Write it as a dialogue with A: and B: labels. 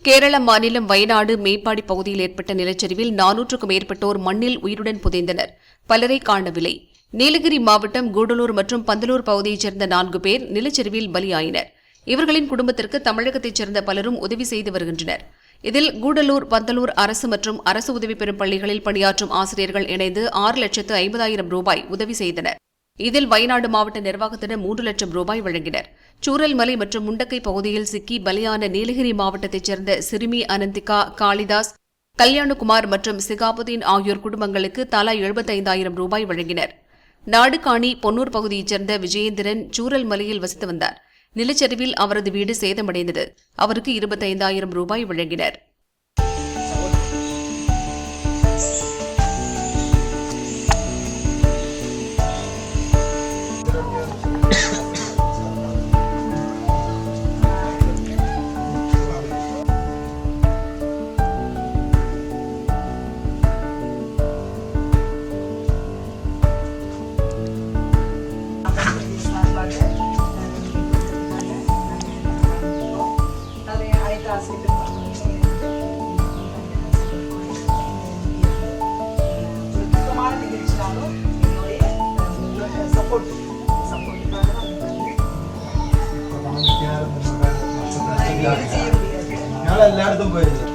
A: கேரள மாநிலம் வயநாடு மேப்பாடி பகுதியில் ஏற்பட்ட நிலச்சரிவில் 400க்கும் மேற்பட்டோர் மண்ணில் உயிருடன் புதைந்தனர். பலரை காணவில்லை. நீலகிரி மாவட்டம் கூடலூர் மற்றும் பந்தலூர் பகுதியைச் சேர்ந்த 4 பேர் நிலச்சரிவில் பலியாயினர். இவர்களின் குடும்பத்திற்கு தமிழகத்தைச் சேர்ந்த பலரும் உதவி செய்து வருகின்றனர். இதில் கூடலூர், பந்தலூர் அரசு மற்றும் அரசு உதவி பெறும் பள்ளிகளில் பணியாற்றும் ஆசிரியர்கள் இணைந்து 6,50,000 ரூபாய் உதவி செய்தனர். இதில் வயநாடு மாவட்ட நிர்வாகத்தினர் 3 லட்சம் ரூபாய் வழங்கினர். சூரல்மலை மற்றும் முண்டக்கை பகுதியில் சிக்கி பலியான நீலகிரி மாவட்டத்தைச் சேர்ந்த சிறுமி அனந்திகா, காளிதாஸ், கல்யாணகுமார் மற்றும் சிகாபுதீன் ஆகியோர் குடும்பங்களுக்கு தலா 75,000 ரூபாய் வழங்கினர். நாடுகாணி, பொன்னூர் பகுதியைச் சேர்ந்த விஜயேந்திரன் சூரல்மலையில் வசித்து வந்தார். நிலச்சரிவில் அவரது வீடு சேதமடைந்தது. அவருக்கு 25,000 ரூபாய் வழங்கினர்.
B: எல்லாருக்கும் போயிருது.